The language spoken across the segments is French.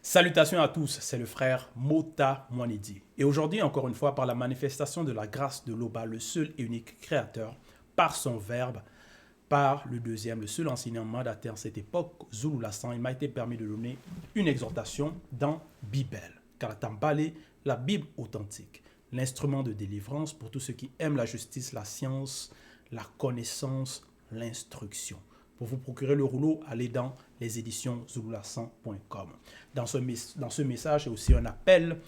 Salutations à tous, c'est le frère Mota Mwanidi. Et aujourd'hui, encore une fois, par la manifestation de la grâce de l'Oba, le seul et unique créateur, par son verbe, par le deuxième, le seul enseignant mandataire de cette époque, Zulu Lassan, il m'a été permis de donner une exhortation dans Bible. Kalatambale, la Bible authentique, l'instrument de délivrance pour tous ceux qui aiment la justice, la science, la connaissance, l'instruction. Pour vous procurer le rouleau, allez dans les éditions zululassan.com. Dans ce message, c'est aussi un appel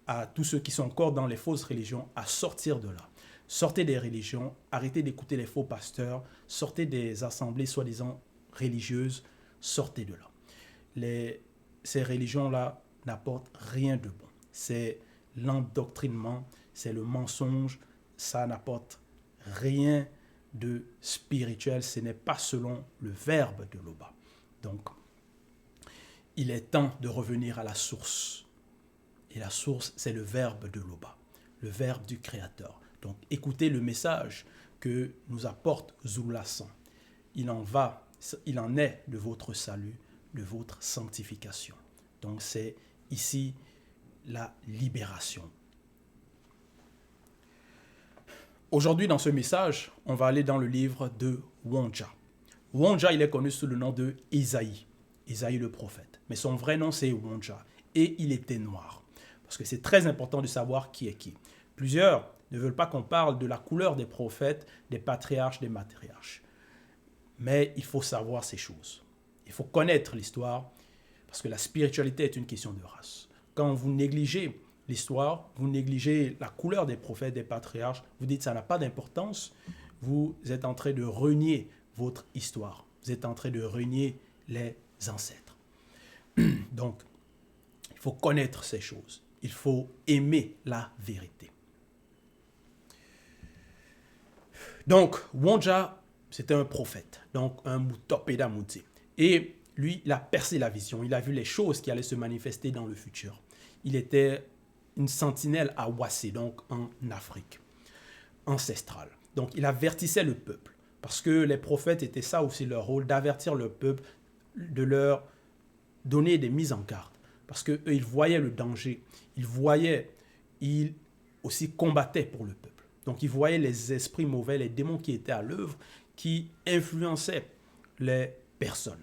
à tous ceux qui sont encore dans les fausses religions à sortir de là. Sortez des religions, arrêtez d'écouter les faux pasteurs, sortez des assemblées soi-disant religieuses, sortez de là. Ces religions-là n'apportent rien de bon. C'est l'endoctrinement, c'est le mensonge, ça n'apporte rien de spirituel, ce n'est pas selon le verbe de l'Oba. Donc, il est temps de revenir à la source. Et la source, c'est le verbe de l'Oba, le verbe du Créateur. Donc, écoutez le message que nous apporte Zulu Lassan. Il en est de votre salut, de votre sanctification. Donc, c'est ici la libération. Aujourd'hui, dans ce message, on va aller dans le livre de Wonja. Wonja, il est connu sous le nom de Isaïe, Isaïe le prophète. Mais son vrai nom, c'est Wonja. Et il était noir. Parce que c'est très important de savoir qui est qui. Plusieurs ne veulent pas qu'on parle de la couleur des prophètes, des patriarches, des matriarches. Mais il faut savoir ces choses. Il faut connaître l'histoire, parce que la spiritualité est une question de race. Quand vous négligez l'histoire, vous négligez la couleur des prophètes, des patriarches, vous dites que ça n'a pas d'importance, vous êtes en train de renier votre histoire. Vous êtes en train de renier les ancêtres. Donc, il faut connaître ces choses. Il faut aimer la vérité. Donc, Wonja, c'était un prophète, donc un Mutopeda Mouti. Et lui, il a percé la vision, il a vu les choses qui allaient se manifester dans le futur. Il était une sentinelle à Wassé, donc en Afrique ancestrale. Donc, il avertissait le peuple, parce que les prophètes étaient ça aussi leur rôle, d'avertir le peuple, de leur donner des mises en garde, parce qu'eux, ils voyaient le danger, ils aussi combattaient pour le peuple. Donc, ils voyaient les esprits mauvais, les démons qui étaient à l'œuvre, qui influençaient les personnes.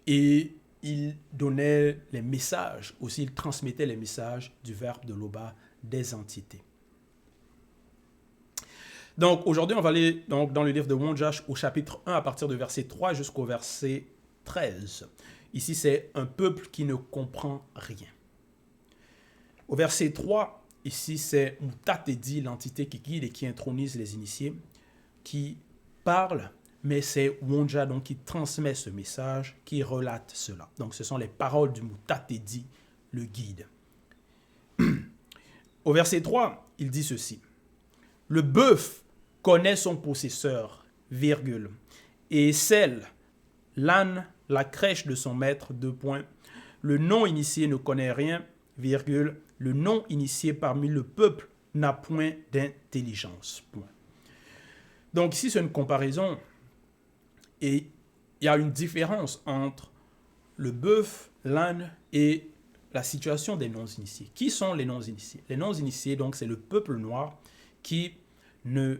Et il donnait les messages, aussi il transmettait les messages du verbe de l'Oba des entités. Donc aujourd'hui, on va aller donc, dans le livre de Wonja au chapitre 1 à partir du verset 3 jusqu'au verset 13. Ici, c'est un peuple qui ne comprend rien. Au verset 3, ici, c'est Mutatedi, l'entité qui guide et qui intronise les initiés, qui parle. Mais c'est Wonja donc qui transmet ce message, qui relate cela. Donc ce sont les paroles du Mutatedi, le guide. Au verset 3, il dit ceci. Le bœuf connaît son possesseur, virgule, et celle, l'âne, la crèche de son maître, deux points. Le non-initié ne connaît rien, virgule, le non-initié parmi le peuple n'a point d'intelligence, point. Donc ici, c'est une comparaison. Et il y a une différence entre le bœuf, l'âne et la situation des non-initiés. Qui sont les non-initiés? Les non-initiés, donc, c'est le peuple noir qui ne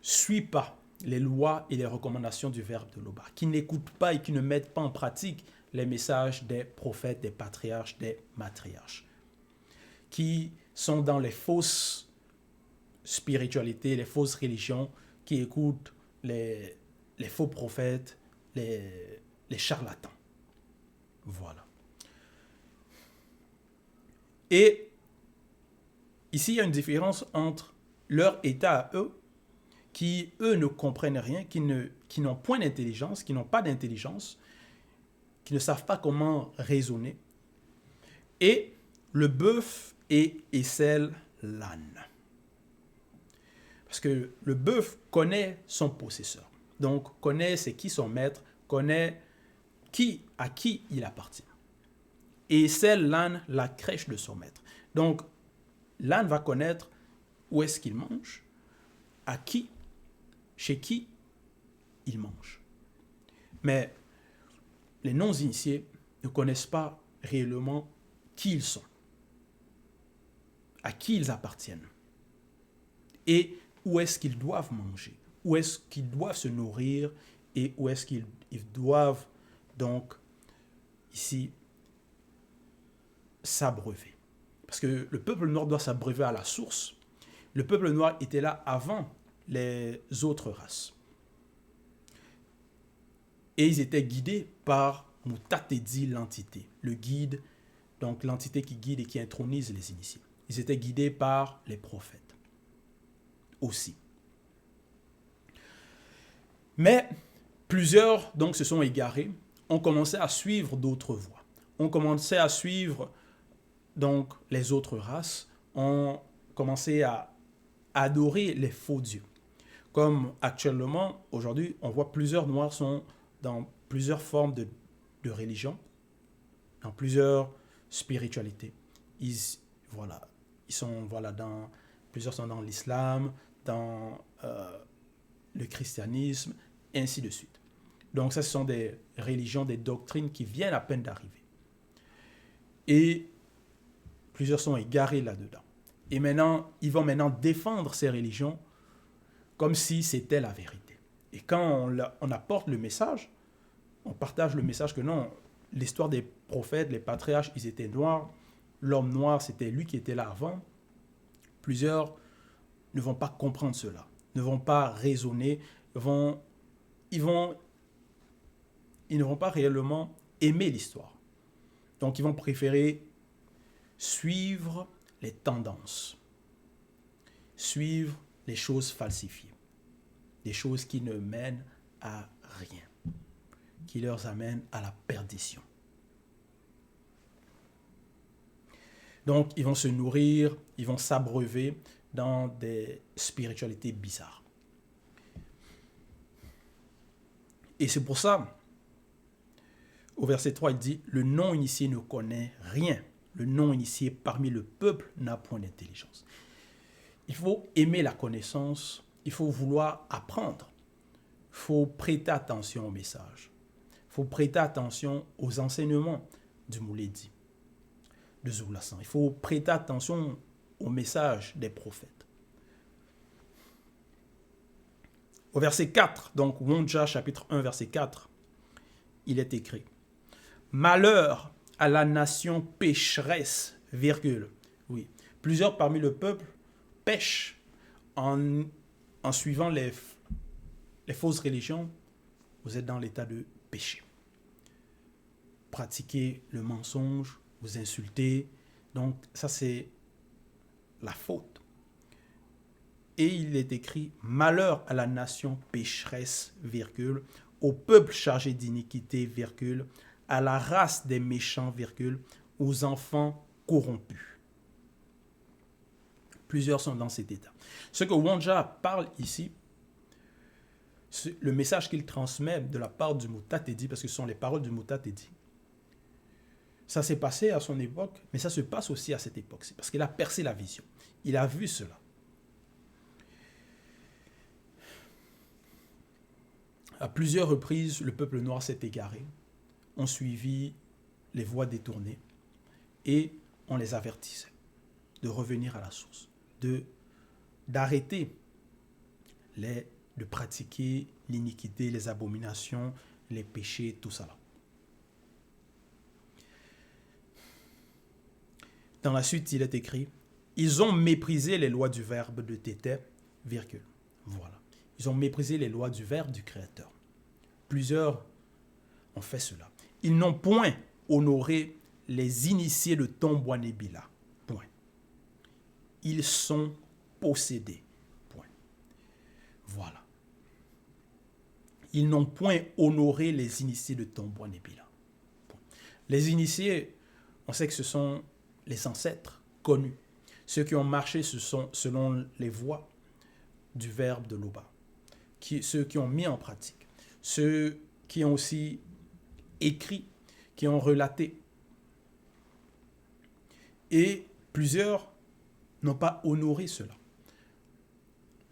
suit pas les lois et les recommandations du verbe de l'Oba, qui n'écoute pas et qui ne mettent pas en pratique les messages des prophètes, des patriarches, des matriarches, qui sont dans les fausses spiritualités, les fausses religions, qui écoutent les faux prophètes, les charlatans. Voilà. Et ici, il y a une différence entre leur état à eux, qui, eux, ne comprennent rien, qui n'ont point d'intelligence, qui n'ont pas d'intelligence, qui ne savent pas comment raisonner, et le bœuf et celle l'âne. Parce que le bœuf connaît son possesseur. Donc, connaît c'est qui son maître, connaît à qui il appartient. Et c'est l'âne, la crèche de son maître. Donc, l'âne va connaître où est-ce qu'il mange, à qui, chez qui il mange. Mais les non-initiés ne connaissent pas réellement qui ils sont, à qui ils appartiennent et où est-ce qu'ils doivent manger, où est-ce qu'ils doivent se nourrir et où est-ce qu'ils doivent donc ici s'abreuver. Parce que le peuple noir doit s'abreuver à la source. Le peuple noir était là avant les autres races. Et ils étaient guidés par Mutatedi, l'entité, le guide, donc l'entité qui guide et qui intronise les initiés. Ils étaient guidés par les prophètes aussi. Mais plusieurs donc se sont égarés, ont commencé à suivre d'autres voies. On commençait à suivre donc les autres races, ont commencé à adorer les faux dieux. Comme actuellement, aujourd'hui, on voit plusieurs Noirs sont dans plusieurs formes de religion, dans plusieurs spiritualités. Plusieurs sont dans l'islam, dans le christianisme, et ainsi de suite. Donc ça, ce sont des religions, des doctrines qui viennent à peine d'arriver. Et plusieurs sont égarés là-dedans. Et maintenant, ils vont maintenant défendre ces religions comme si c'était la vérité. Et quand on apporte le message, on partage le message que non, l'histoire des prophètes, les patriarches, ils étaient noirs, l'homme noir, c'était lui qui était là avant. Plusieurs ne vont pas comprendre cela, ne vont pas raisonner, ils ne vont pas réellement aimer l'histoire. Donc, ils vont préférer suivre les tendances, suivre les choses falsifiées, des choses qui ne mènent à rien, qui leur amènent à la perdition. Donc, ils vont se nourrir, ils vont s'abreuver dans des spiritualités bizarres. Et c'est pour ça, au verset 3, il dit, le non-initié ne connaît rien. Le non-initié parmi le peuple n'a point d'intelligence. Il faut aimer la connaissance, il faut vouloir apprendre. Il faut prêter attention au message. Il faut prêter attention aux enseignements du Mouledi, de Zoulassan. Il faut prêter attention au message des prophètes. Au verset 4, donc Wondja chapitre 1, verset 4, il est écrit « Malheur à la nation pécheresse, virgule. » Oui, plusieurs parmi le peuple pêchent en suivant les fausses religions. Vous êtes dans l'état de péché. Pratiquez le mensonge, vous insultez. Donc ça c'est la faute. Et il est écrit « Malheur à la nation pécheresse, virgule, au peuple chargé d'iniquité, virgule, à la race des méchants, virgule, aux enfants corrompus. » Plusieurs sont dans cet état. Ce que Wondja parle ici, le message qu'il transmet de la part du Mutatedi, parce que ce sont les paroles du Mutatedi, ça s'est passé à son époque, mais ça se passe aussi à cette époque-ci, parce qu'il a percé la vision. Il a vu cela. À plusieurs reprises, le peuple noir s'est égaré, ont suivi les voies détournées et on les avertissait de revenir à la source, d'arrêter de pratiquer l'iniquité, les abominations, les péchés, tout ça là. Dans la suite, il est écrit « Ils ont méprisé les lois du Verbe de Tété, virgule. » Voilà. Ils ont méprisé les lois du Verbe du Créateur. Plusieurs ont fait cela. Ils n'ont point honoré les initiés de Tombouanébila. Point. Ils sont possédés. Point. Voilà. Ils n'ont point honoré les initiés de Tombouanébila. Point. Les initiés, on sait que ce sont les ancêtres connus. Ceux qui ont marché selon les voies du Verbe de Loba. Ceux qui ont mis en pratique. Ceux qui ont aussi écrit, qui ont relaté. Et plusieurs n'ont pas honoré cela.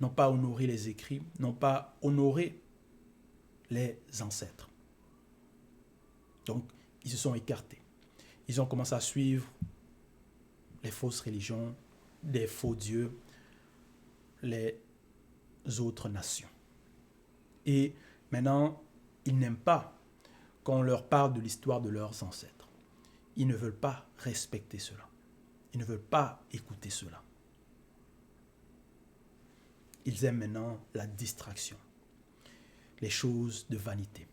N'ont pas honoré les écrits, n'ont pas honoré les ancêtres. Donc, ils se sont écartés. Ils ont commencé à suivre les fausses religions, les faux dieux, les autres nations. Et maintenant, ils n'aiment pas qu'on leur parle de l'histoire de leurs ancêtres. Ils ne veulent pas respecter cela. Ils ne veulent pas écouter cela. Ils aiment maintenant la distraction, les choses de vanité.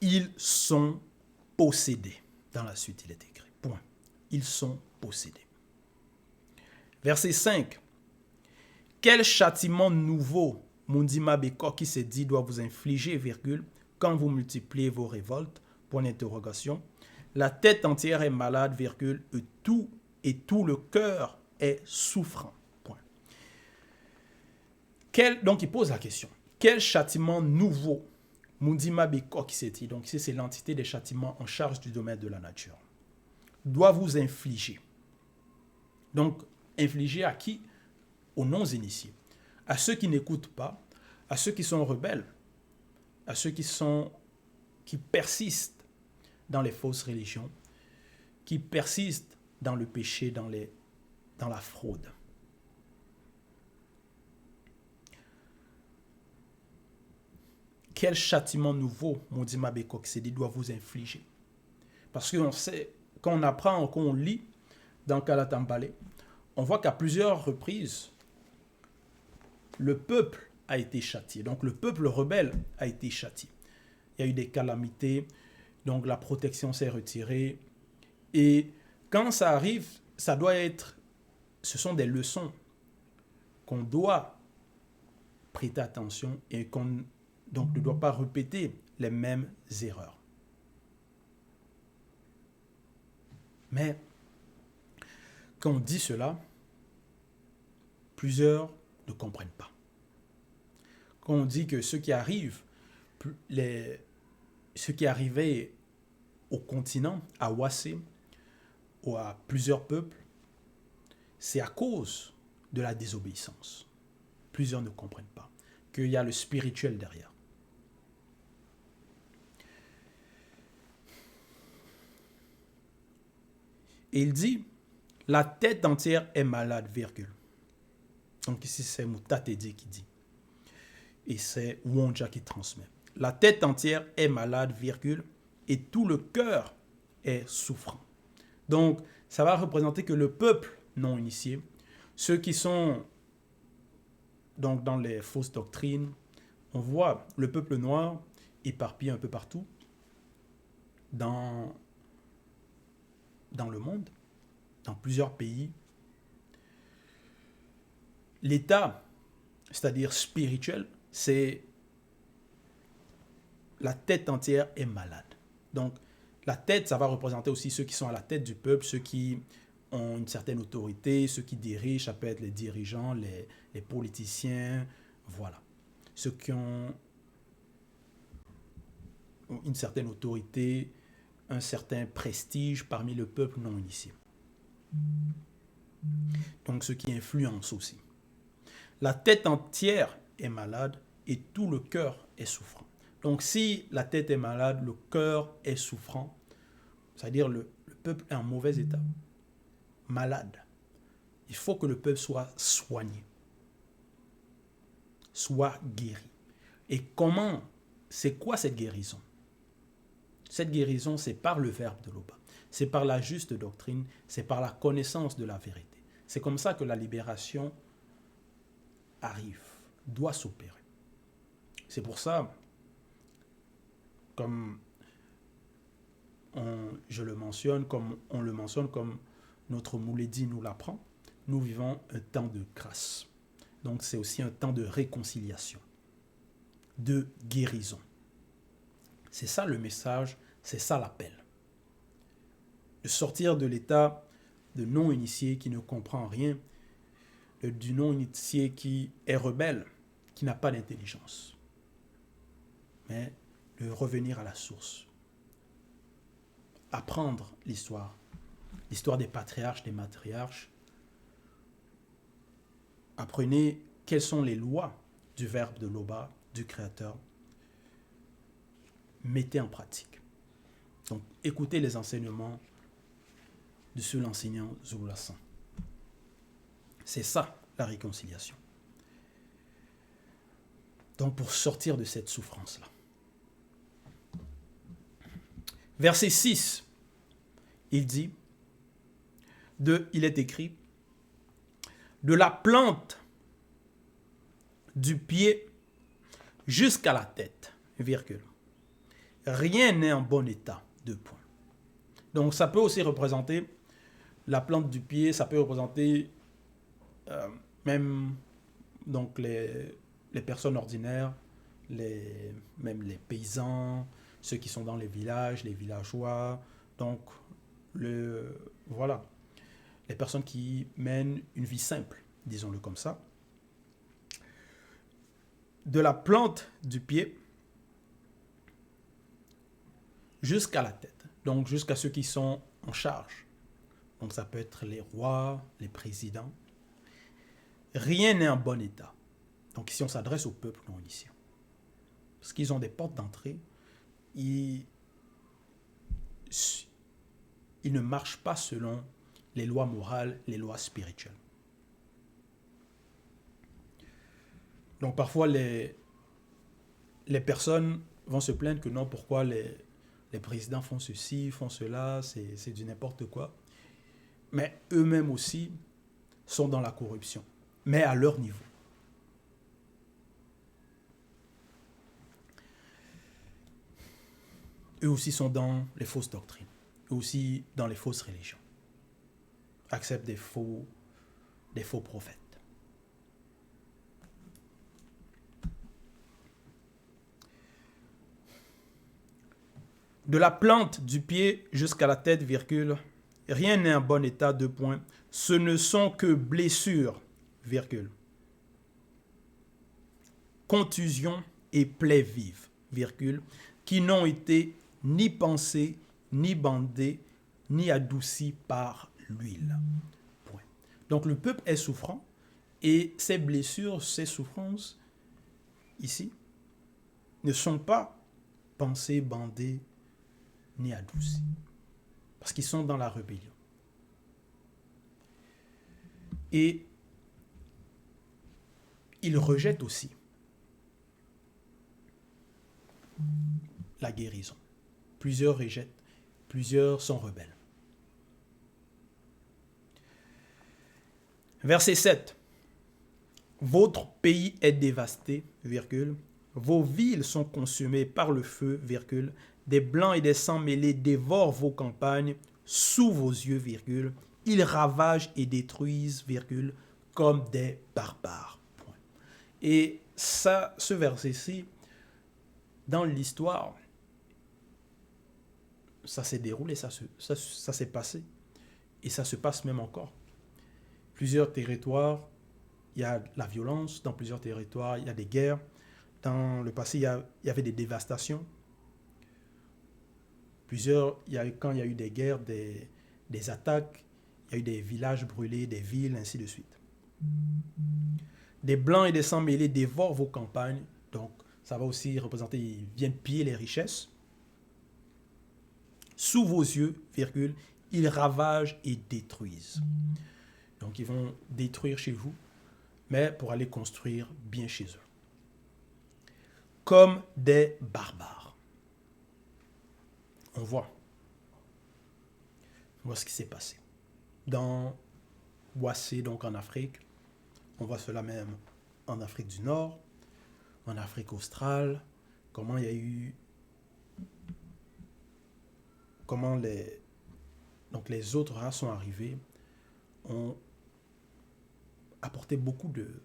Ils sont possédés. Dans la suite, il est écrit. Point. Ils sont possédés. Verset 5. Quel châtiment nouveau Mundima Beko qui s'est dit doit vous infliger, virgule, quand vous multipliez vos révoltes, point d'interrogation. La tête entière est malade, virgule, et tout le cœur est souffrant. Point. Donc il pose la question. Quel châtiment nouveau Mundima Beko qui s'est dit, donc ici c'est l'entité des châtiments en charge du domaine de la nature, doit vous infliger. Donc, infliger à qui? Aux non-initiés, à ceux qui n'écoutent pas, à ceux qui sont rebelles, à ceux qui persistent dans les fausses religions, qui persistent dans le péché, dans la fraude. Quel châtiment nouveau, Mundima Beko Kisedi, doit vous infliger? Parce qu'on sait, quand on apprend, quand on lit dans Kalatambale, on voit qu'à plusieurs reprises, le peuple a été châtié. Donc le peuple rebelle a été châtié. Il y a eu des calamités, donc la protection s'est retirée. Et quand ça arrive, ce sont des leçons qu'on doit prêter attention et qu'on donc ne doit pas répéter les mêmes erreurs. Mais quand on dit cela, plusieurs ne comprennent pas. Quand on dit que ce qui arrive, ce qui arrivait au continent, à Wassé, ou à plusieurs peuples, c'est à cause de la désobéissance. Plusieurs ne comprennent pas qu'il y a le spirituel derrière. Et il dit, la tête entière est malade, virgule. Donc ici, c'est Mutatedi qui dit. Et c'est Wonja qui transmet. La tête entière est malade, virgule, et tout le cœur est souffrant. Donc, ça va représenter que le peuple non initié, ceux qui sont donc dans les fausses doctrines, on voit le peuple noir éparpillé un peu partout dans le monde, dans plusieurs pays. L'état, c'est-à-dire spirituel, c'est la tête entière est malade. Donc, la tête, ça va représenter aussi ceux qui sont à la tête du peuple, ceux qui ont une certaine autorité, ceux qui dirigent, ça peut être les dirigeants, les politiciens, voilà. Ceux qui ont une certaine autorité, un certain prestige parmi le peuple non initié. Donc, ceux qui influencent aussi. La tête entière est malade et tout le cœur est souffrant. Donc, si la tête est malade, le cœur est souffrant, c'est-à-dire le peuple est en mauvais état, malade. Il faut que le peuple soit soigné, soit guéri. Et comment? C'est quoi cette guérison? Cette guérison, c'est par le verbe de l'Oba. C'est par la juste doctrine, c'est par la connaissance de la vérité. C'est comme ça que la libération arrive, doit s'opérer. C'est pour ça, comme je le mentionne, comme on le mentionne, comme notre Mouledi nous l'apprend, nous vivons un temps de grâce. Donc c'est aussi un temps de réconciliation, de guérison. C'est ça le message, c'est ça l'appel. De sortir de l'état de non-initié qui ne comprend rien, du non-initié qui est rebelle, qui n'a pas d'intelligence. Mais de revenir à la source. Apprendre l'histoire des patriarches, des matriarches. Apprenez quelles sont les lois du verbe de Loba, du Créateur. Mettez en pratique. Donc, écoutez les enseignements de ce l'enseignant Zoulassan. C'est ça, la réconciliation. Donc, pour sortir de cette souffrance-là. Verset 6, il dit, il est écrit, de la plante du pied jusqu'à la tête, virgule. Rien n'est en bon état, 2 points. Donc, ça peut aussi représenter la plante du pied, ça peut représenter même donc les personnes ordinaires, même les paysans, ceux qui sont dans les villages, les villageois, donc voilà, les personnes qui mènent une vie simple, disons-le comme ça. De la plante du pied jusqu'à la tête, donc jusqu'à ceux qui sont en charge. Donc ça peut être les rois, les présidents. Rien n'est en bon état. Donc ici on s'adresse au peuple non initié. Parce qu'ils ont des portes d'entrée, ils ne marchent pas selon les lois morales, les lois spirituelles. Donc parfois les personnes vont se plaindre que non, pourquoi les présidents font ceci, font cela, c'est du n'importe quoi. Mais eux-mêmes aussi sont dans la corruption, mais à leur niveau. Eux aussi sont dans les fausses doctrines, eux aussi dans les fausses religions, acceptent des faux prophètes. De la plante du pied jusqu'à la tête, virgule, rien n'est en bon état, 2 points. Ce ne sont que blessures, virgule, contusions et plaies vives, virgule, qui n'ont été ni pensées, ni bandées, ni adoucies par l'huile. Point. Donc le peuple est souffrant et ces blessures, ces souffrances, ici, ne sont pas pensées, bandées, ni adoucies. Parce qu'ils sont dans la rébellion. Et ils rejettent aussi la guérison. Plusieurs rejettent, plusieurs sont rebelles. Verset 7. Votre pays est dévasté, virgule. Vos villes sont consumées par le feu, virgule. Des blancs et des sangs mêlés dévorent vos campagnes sous vos yeux, virgule. Ils ravagent et détruisent, virgule, comme des barbares. Point. Et ça, ce verset-ci, dans l'histoire, ça s'est déroulé, ça s'est passé. Et ça se passe même encore. Plusieurs territoires, il y a la violence. Dans plusieurs territoires, il y a des guerres. Dans le passé, il y avait des dévastations. Quand il y a eu des guerres, des attaques, il y a eu des villages brûlés, des villes, ainsi de suite. Des blancs et des sangs mêlés dévorent vos campagnes. Donc, ça va aussi représenter, ils viennent piller les richesses. Sous vos yeux, virgule, ils ravagent et détruisent. Donc, ils vont détruire chez vous, mais pour aller construire bien chez eux. Comme des barbares. On voit ce qui s'est passé. Dans Boissé, donc en Afrique, on voit cela même en Afrique du Nord, en Afrique australe, comment les autres races sont arrivées, ont apporté beaucoup de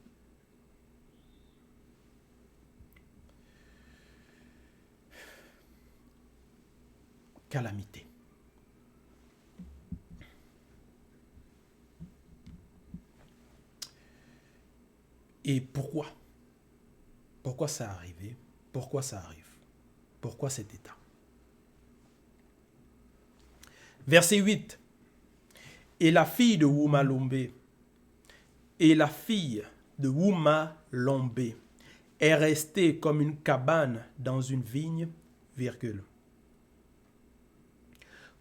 calamités. Et pourquoi? Pourquoi ça a arrivé? Pourquoi ça arrive? Pourquoi cet état? Verset 8. Et la fille de Wumalombe et la fille de Wuma Lombe est resté comme une cabane dans une vigne, virgule,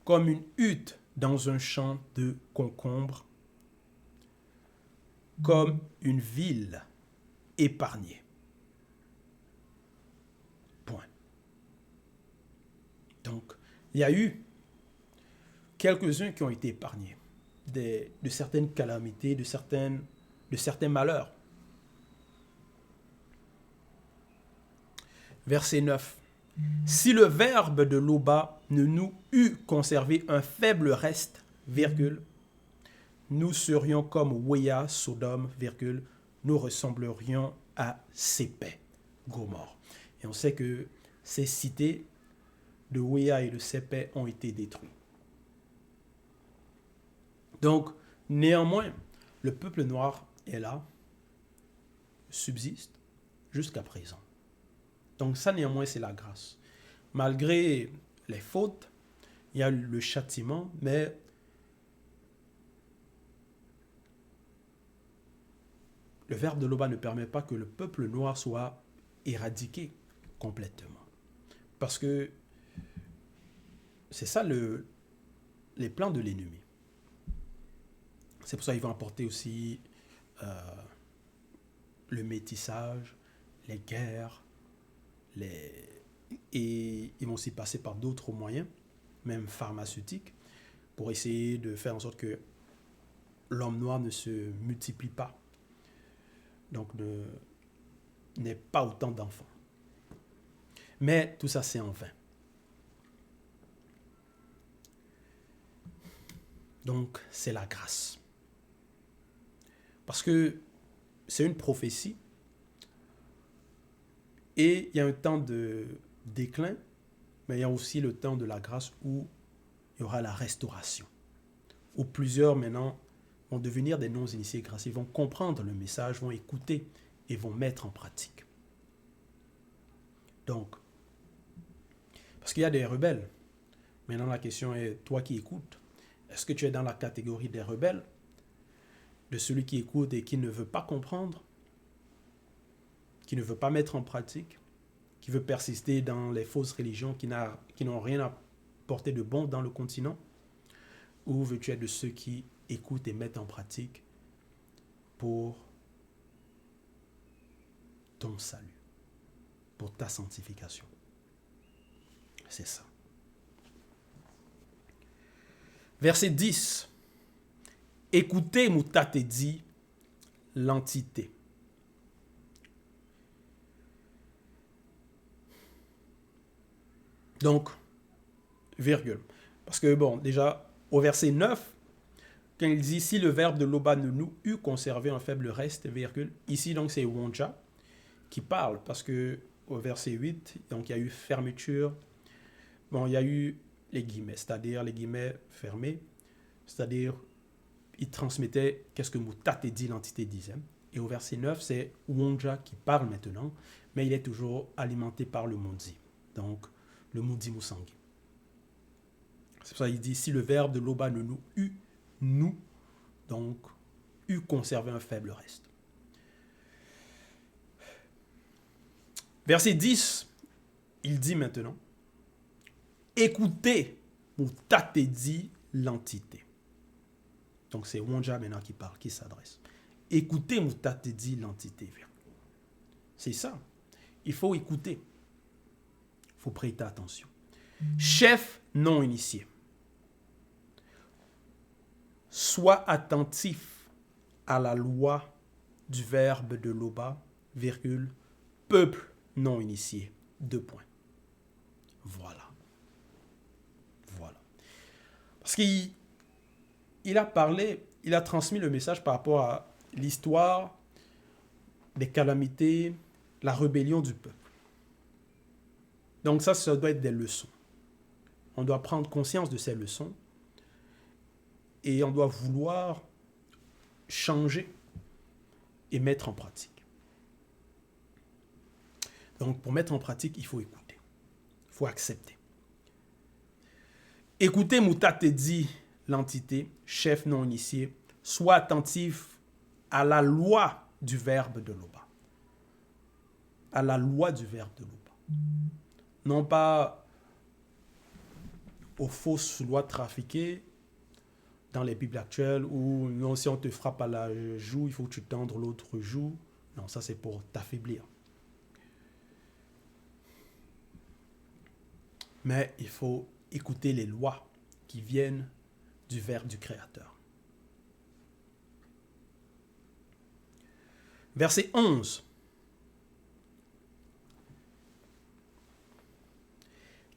comme une hutte dans un champ de concombres, comme une ville épargnée. Point. Donc, il y a eu quelques-uns qui ont été épargnés de certaines calamités, de certains malheurs. Verset 9. Si le verbe de Loba ne nous eût conservé un faible reste, virgule, nous serions comme Wéa, Sodome, virgule, nous ressemblerions à Sépè, Gomorrhe. Et on sait que ces cités de Wéa et de Sépè ont été détruites. Donc, néanmoins, le peuple noir est là, subsiste jusqu'à présent. Donc ça, néanmoins, c'est la grâce. Malgré les fautes, il y a le châtiment, mais le verbe de Loba ne permet pas que le peuple noir soit éradiqué complètement. Parce que c'est ça les plans de l'ennemi. C'est pour ça qu'ils vont apporter aussi le métissage, les guerres, et ils vont aussi passer par d'autres moyens, même pharmaceutiques, pour essayer de faire en sorte que l'homme noir ne se multiplie pas. Donc, n'ait pas autant d'enfants. Mais tout ça, c'est en vain. Donc, c'est la grâce. Parce que c'est une prophétie. Et il y a un temps de déclin, mais il y a aussi le temps de la grâce où il y aura la restauration. Où plusieurs maintenant vont devenir des non-initiés grâce. Ils vont comprendre le message, vont écouter et vont mettre en pratique. Donc, parce qu'il y a des rebelles. Maintenant, la question est, toi qui écoutes, est-ce que tu es dans la catégorie des rebelles, de celui qui écoute et qui ne veut pas comprendre, qui ne veut pas mettre en pratique, qui veut persister dans les fausses religions qui n'ont rien apporté de bon dans le continent, ou veux-tu être de ceux qui écoutent et mettent en pratique pour ton salut, pour ta sanctification? C'est ça. Verset 10. Écoutez, Moutate dit, l'entité. Donc, virgule. Parce que, bon, déjà, au verset 9, quand il dit, si le verbe de Loba ne nous eût conservé un faible reste, virgule, ici, donc, c'est Wonja qui parle, parce que au verset 8, donc, il y a eu fermeture. Bon, il y a eu les guillemets, c'est-à-dire les guillemets fermés, c'est-à-dire, il transmettait qu'est-ce que Moutate dit, l'entité disait. Et au verset 9, c'est Wonja qui parle maintenant, mais il est toujours alimenté par le Mondi. Donc, le Moudi Moussangi. C'est pour ça qu'il dit, si le verbe de Loba ne nous eût, donc, eût conservé un faible reste. Verset 10, il dit maintenant, écoutez, Moutate dit l'entité. Donc, c'est Wonja maintenant qui parle, qui s'adresse. Écoutez, Moutate dit l'entité. C'est ça. Il faut écouter. Il faut prêter attention. Chef non initié. Sois attentif à la loi du verbe de Loba, virgule, peuple non initié. 2 points. Voilà. Voilà. Parce qu'il a parlé, il a transmis le message par rapport à l'histoire des calamités, la rébellion du peuple. Donc ça doit être des leçons. On doit prendre conscience de ces leçons et on doit vouloir changer et mettre en pratique. Donc pour mettre en pratique, il faut écouter. Il faut accepter. Écoutez, Moutate dit l'entité, chef non initié, sois attentif à la loi du verbe de l'Oba, à la loi du verbe de l'Oba. Non pas aux fausses lois trafiquées dans les Bibles actuelles où non, si on te frappe à la joue, il faut que tu tendre l'autre joue. Non, ça c'est pour t'affaiblir. Mais il faut écouter les lois qui viennent du verbe du Créateur. Verset 11.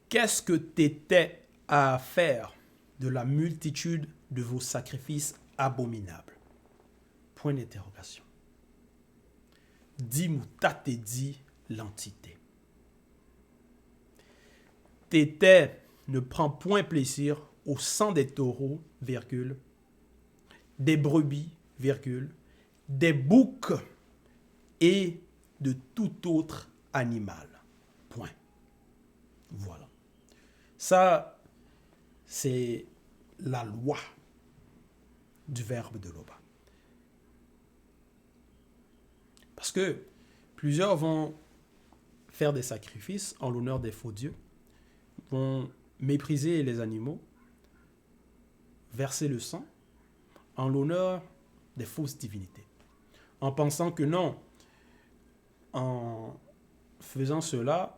Qu'est-ce que t'étais à faire de la multitude de vos sacrifices abominables? Point d'interrogation. Dis-moi, t'as dit l'entité. T'étais ne prend point plaisir au sang des taureaux, virgule, des brebis, virgule, des boucs et de tout autre animal. Point. Voilà. Ça, c'est la loi du verbe de l'Oba. Parce que plusieurs vont faire des sacrifices en l'honneur des faux dieux, vont mépriser les animaux, verser le sang en l'honneur des fausses divinités, en pensant que non, en faisant cela,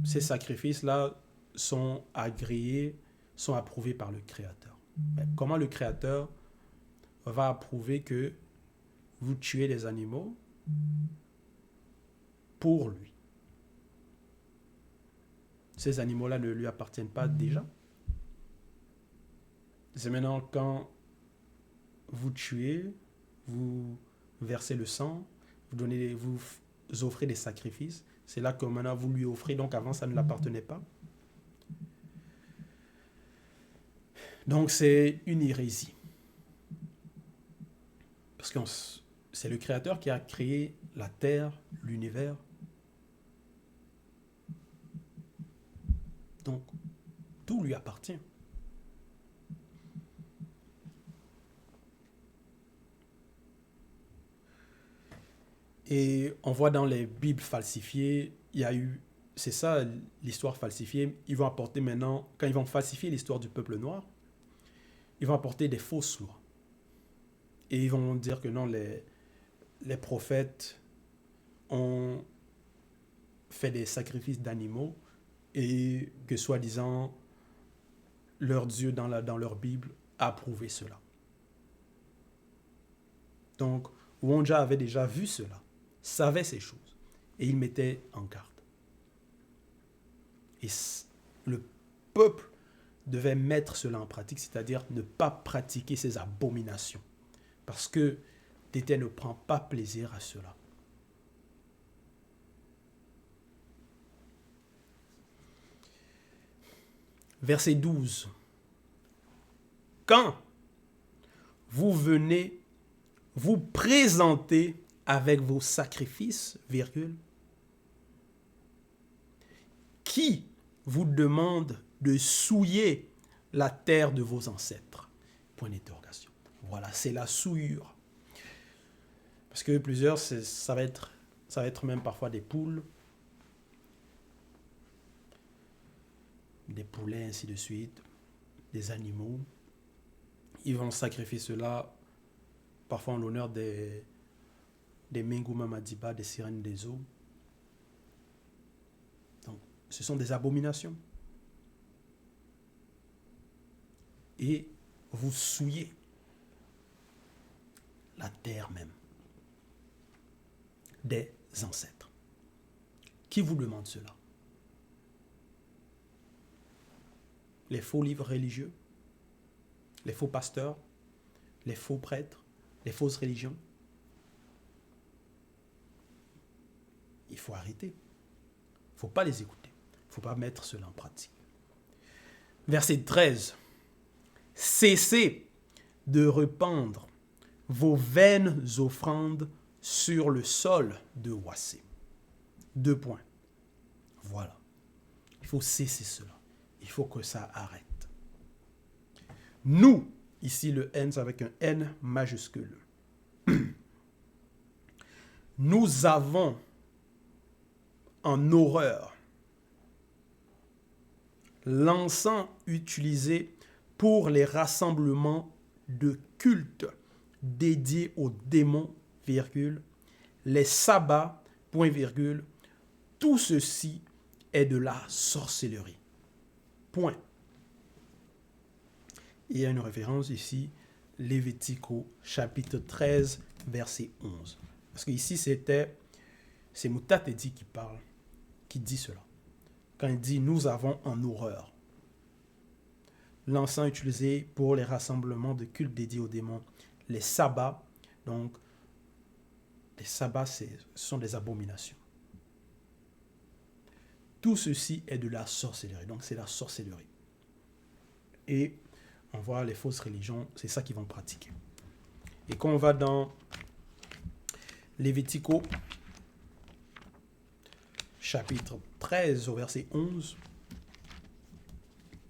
ces sacrifices-là sont agréés, sont approuvés par le Créateur. Mais comment le Créateur va approuver que vous tuez les animaux pour lui? Ces animaux-là ne lui appartiennent pas déjà. C'est maintenant quand vous tuez, vous versez le sang, vous offrez des sacrifices. C'est là que maintenant vous lui offrez, donc avant ça ne l'appartenait pas. Donc c'est une hérésie. Parce que c'est le Créateur qui a créé la terre, l'univers. Donc tout lui appartient. Et on voit dans les Bibles falsifiées, il y a eu, c'est ça l'histoire falsifiée, ils vont apporter maintenant, quand ils vont falsifier l'histoire du peuple noir, ils vont apporter des fausses lois. Et ils vont dire que non, les prophètes ont fait des sacrifices d'animaux et que soi-disant leur Dieu dans leur Bible a approuvé cela. Donc, Wonja avait déjà vu cela, savait ces choses, et il mettait en garde. Et le peuple devait mettre cela en pratique, c'est-à-dire ne pas pratiquer ces abominations, parce que Tété ne prend pas plaisir à cela. Verset 12. Quand vous venez vous présenter avec vos sacrifices, virgule, qui vous demande de souiller la terre de vos ancêtres? Point d'interrogation. Voilà, c'est la souillure. Parce que plusieurs, ça va être même parfois des poules, des poulets, ainsi de suite, des animaux. Ils vont sacrifier cela parfois en l'honneur des Mengouma Madiba, des sirènes des eaux. Donc, ce sont des abominations. Et vous souillez la terre même des ancêtres. Qui vous demande cela? Les faux livres religieux, les faux pasteurs, les faux prêtres, les fausses religions. Il faut arrêter. Il ne faut pas les écouter. Il ne faut pas mettre cela en pratique. Verset 13. Cessez de répandre vos vaines offrandes sur le sol de Wassé. 2 points. Voilà. Il faut cesser cela. Il faut que ça arrête. Nous, ici le N, c'est avec un N majuscule. Nous avons en horreur l'encens utilisé pour les rassemblements de culte dédiés aux démons, virgule, les sabbats, point virgule, tout ceci est de la sorcellerie. Point. Il y a une référence ici, Lévitique chapitre 13, verset 11. Parce qu'ici, c'est Moutatedi qui parle, qui dit cela. Quand il dit « nous avons en horreur ». L'encens utilisé pour les rassemblements de culte dédiés aux démons. Les sabbats, donc, les sabbats, ce sont des abominations. Tout ceci est de la sorcellerie. Donc, c'est la sorcellerie. Et on voit les fausses religions, c'est ça qu'ils vont pratiquer. Et quand on va dans Lévitico, chapitre 13, au verset 11,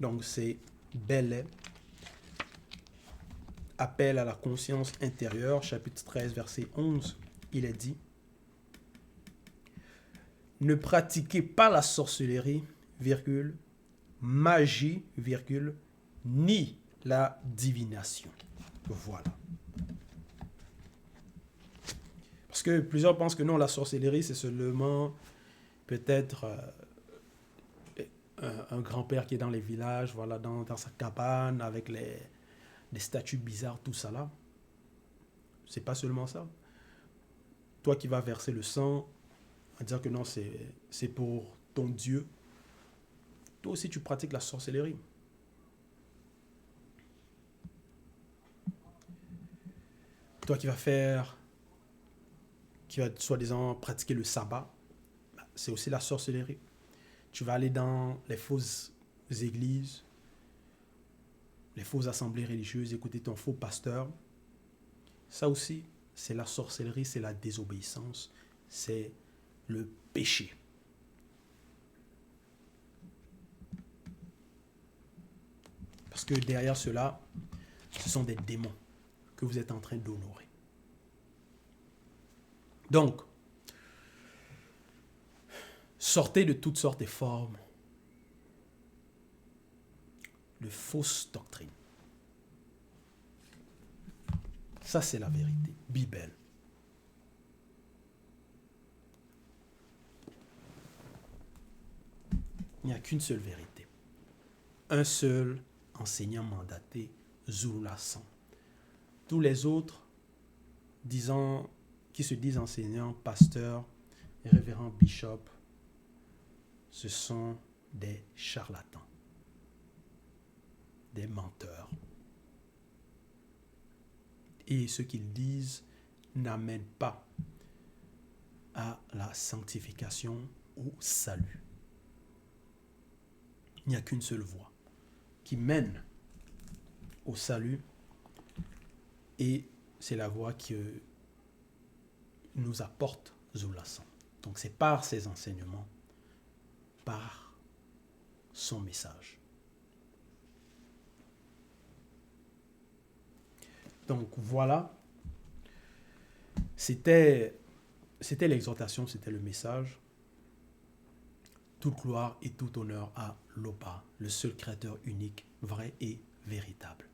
donc c'est Belais, appel à la conscience intérieure, chapitre 13, verset 11, il est dit « Ne pratiquez pas la sorcellerie, virgule, magie, virgule, ni la divination. » Voilà. Parce que plusieurs pensent que non, la sorcellerie, c'est seulement peut-être un grand-père qui est dans les villages, voilà, dans sa cabane, avec des statues bizarres, tout ça là. C'est pas seulement ça. Toi qui vas verser le sang, à dire que non, c'est pour ton Dieu. Toi aussi, tu pratiques la sorcellerie. Toi qui vas soi-disant pratiquer le sabbat, c'est aussi la sorcellerie. Tu vas aller dans les fausses églises, les fausses assemblées religieuses, écouter ton faux pasteur. Ça aussi, c'est la sorcellerie, c'est la désobéissance, c'est le péché. Parce que derrière cela, ce sont des démons que vous êtes en train d'honorer. Donc, sortez de toutes sortes de formes de fausses doctrines. Ça, c'est la vérité. Bible. Il n'y a qu'une seule vérité. Un seul enseignant mandaté, Zulu Lassan. Tous les autres, qui se disent enseignants, pasteurs, révérends, bishops, ce sont des charlatans, des menteurs. Et ce qu'ils disent n'amène pas à la sanctification ou salut. Il n'y a qu'une seule voie qui mène au salut, et c'est la voie qui nous apporte Zulu Lassan. Donc c'est par ses enseignements, par son message. Donc voilà, c'était l'exhortation, c'était le message. Toute gloire et tout honneur à Lopa, le seul créateur unique, vrai et véritable.